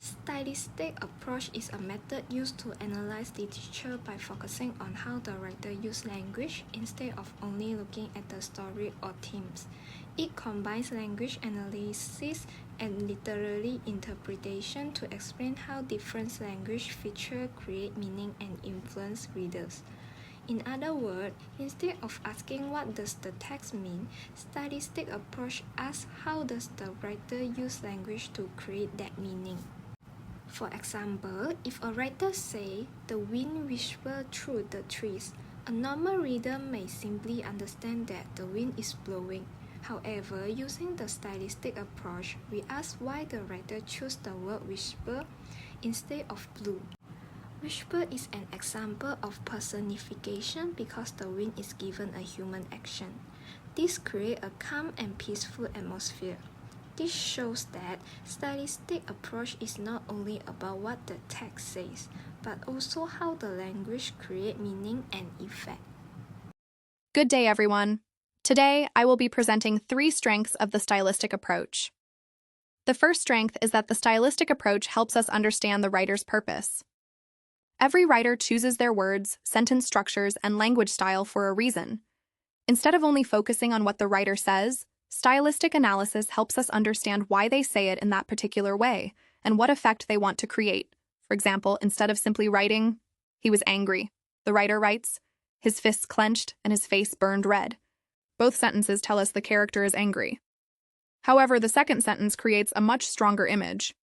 Stylistic approach is a method used to analyze literature by focusing on how the writer used language instead of only looking at the story or themes. It combines language analysis and literary interpretation to explain how different language features create meaning and influence readers. In other words, instead of asking what does the text mean, stylistic approach asks how does the writer use language to create that meaning. For example, if a writer says, "The wind whispers through the trees," a normal reader may simply understand that the wind is blowing. However, using the stylistic approach, we ask why the writer chose the word whisper instead of blue. Whisper is an example of personification because the wind is given a human action. This creates a calm and peaceful atmosphere. This shows that stylistic approach is not only about what the text says, but also how the language creates meaning and effect. Good day, everyone. Today, I will be presenting 3 strengths of the stylistic approach. The first strength is that the stylistic approach helps us understand the writer's purpose. Every writer chooses their words, sentence structures, and language style for a reason. Instead of only focusing on what the writer says, stylistic analysis helps us understand why they say it in that particular way and what effect they want to create. For example, instead of simply writing, "He was angry," the writer writes, "His fists clenched and his face burned red." Both sentences tell us the character is angry. However, the second sentence creates a much stronger image.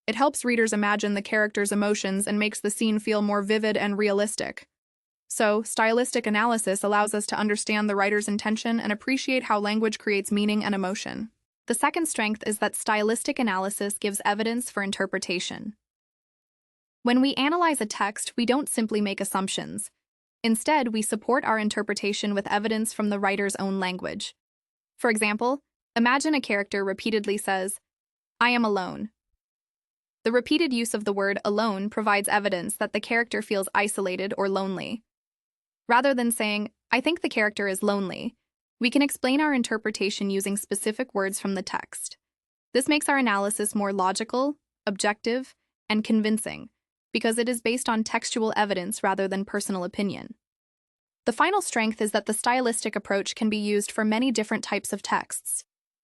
It helps readers imagine the character's emotions and makes the scene feel more vivid and realistic. So, stylistic analysis allows us to understand the writer's intention and appreciate how language creates meaning and emotion. The second strength is that stylistic analysis gives evidence for interpretation. When we analyze a text, we don't simply make assumptions. Instead, we support our interpretation with evidence from the writer's own language. For example, imagine a character repeatedly says, "I am alone." The repeated use of the word alone provides evidence that the character feels isolated or lonely. Rather than saying, "I think the character is lonely," we can explain our interpretation using specific words from the text. This makes our analysis more logical, objective, and convincing, because it is based on textual evidence rather than personal opinion. The final strength is that the stylistic approach can be used for many different types of texts.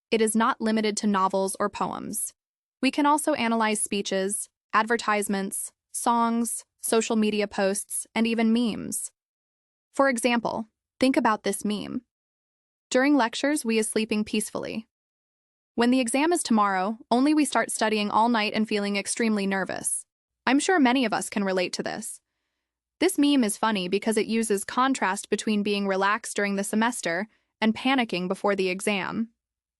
It is not limited to novels or poems. We can also analyze speeches, advertisements, songs, social media posts, and even memes. For example, think about this meme. "During lectures, we is sleeping peacefully. When the exam is tomorrow, only we start studying all night and feeling extremely nervous." I'm sure many of us can relate to this. This meme is funny because it uses contrast between being relaxed during the semester and panicking before the exam.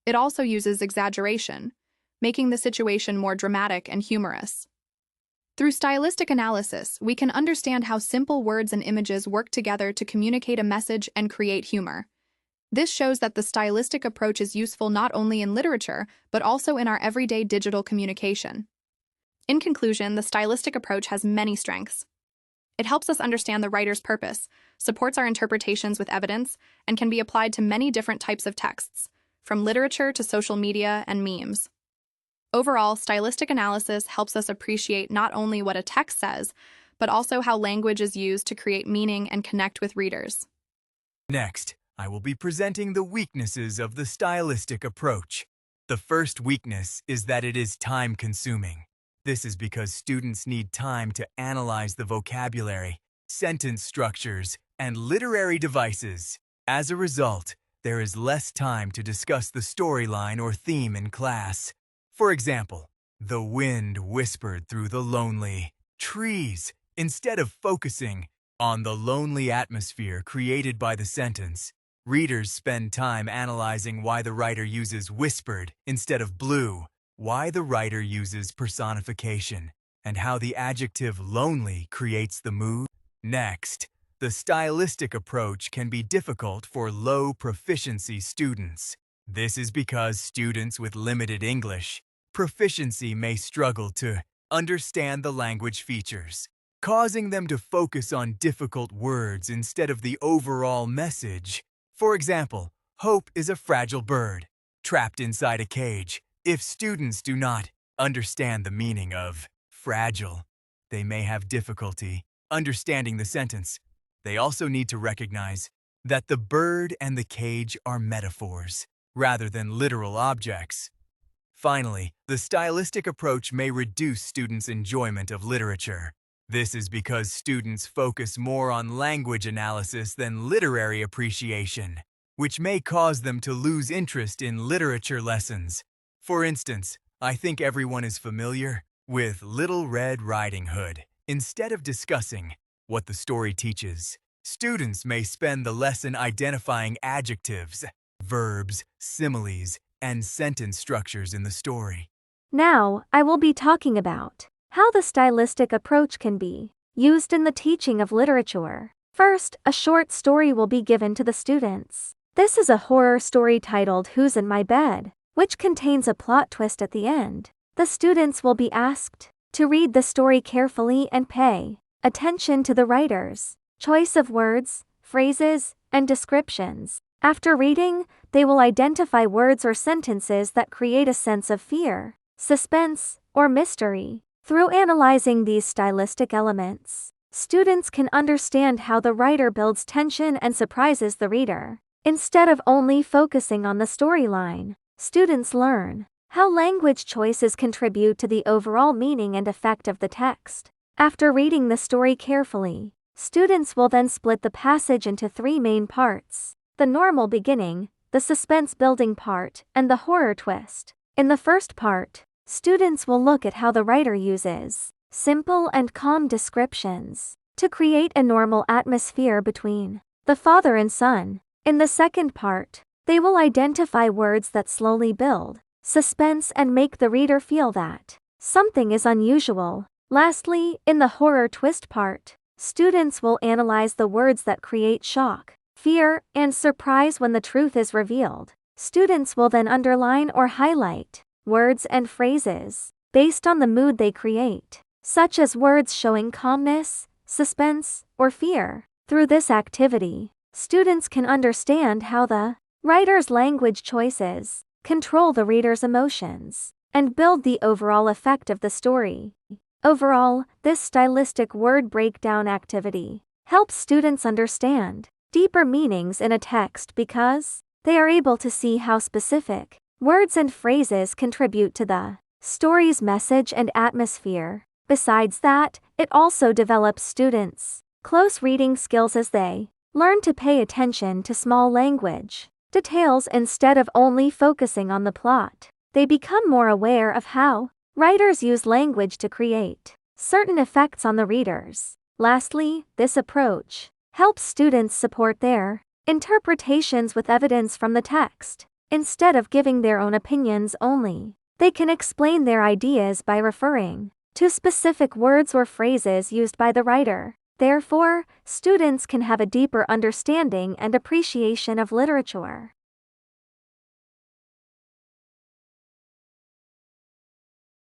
It also uses exaggeration, making the situation more dramatic and humorous. Through stylistic analysis, we can understand how simple words and images work together to communicate a message and create humor. This shows that the stylistic approach is useful not only in literature, but also in our everyday digital communication. In conclusion, the stylistic approach has many strengths. It helps us understand the writer's purpose, supports our interpretations with evidence, and can be applied to many different types of texts, from literature to social media and memes. Overall, stylistic analysis helps us appreciate not only what a text says, but also how language is used to create meaning and connect with readers. Next, I will be presenting the weaknesses of the stylistic approach. The first weakness is that it is time-consuming. This is because students need time to analyze the vocabulary, sentence structures, and literary devices. As a result, there is less time to discuss the storyline or theme in class. For example, "The wind whispered through the lonely trees." Instead of focusing on the lonely atmosphere created by the sentence, readers spend time analyzing why the writer uses whispered instead of blue, why the writer uses personification, and how the adjective lonely creates the mood. Next, the stylistic approach can be difficult for low proficiency students. This is because students with limited English proficiency may struggle to understand the language features, causing them to focus on difficult words instead of the overall message. For example, "Hope is a fragile bird, trapped inside a cage." If students do not understand the meaning of fragile. They may have difficulty understanding the sentence. They also need to recognize that the bird and the cage are metaphors rather than literal objects. Finally, the stylistic approach may reduce students' enjoyment of literature. This is because students focus more on language analysis than literary appreciation, which may cause them to lose interest in literature lessons. For instance, I think everyone is familiar with Little Red Riding Hood. Instead of discussing what the story teaches, students may spend the lesson identifying adjectives, verbs, similes, and sentence structures in the story. Now, I will be talking about how the stylistic approach can be used in the teaching of literature. First, a short story will be given to the students. This is a horror story titled Who's in My Bed, which contains a plot twist at the end. The students will be asked to read the story carefully and pay attention to the writer's choice of words, phrases, and descriptions. After reading, they will identify words or sentences that create a sense of fear, suspense, or mystery. Through analyzing these stylistic elements, students can understand how the writer builds tension and surprises the reader. Instead of only focusing on the storyline, students learn how language choices contribute to the overall meaning and effect of the text. After reading the story carefully, students will then split the passage into 3 main parts: the normal beginning, the suspense-building part, and the horror twist. In the first part, students will look at how the writer uses simple and calm descriptions to create a normal atmosphere between the father and son. In the second part, they will identify words that slowly build suspense and make the reader feel that something is unusual. Lastly, in the horror twist part, students will analyze the words that create shock, fear, and surprise when the truth is revealed. Students will then underline or highlight words and phrases based on the mood they create, such as words showing calmness, suspense, or fear. Through this activity, students can understand how the writer's language choices control the reader's emotions and build the overall effect of the story. Overall, this stylistic word breakdown activity helps students understand deeper meanings in a text because they are able to see how specific words and phrases contribute to the story's message and atmosphere. Besides that, it also develops students' close reading skills as they learn to pay attention to small language details instead of only focusing on the plot. They become more aware of how writers use language to create certain effects on the readers. Lastly, this approach helps students support their interpretations with evidence from the text. Instead of giving their own opinions only, they can explain their ideas by referring to specific words or phrases used by the writer. Therefore, students can have a deeper understanding and appreciation of literature.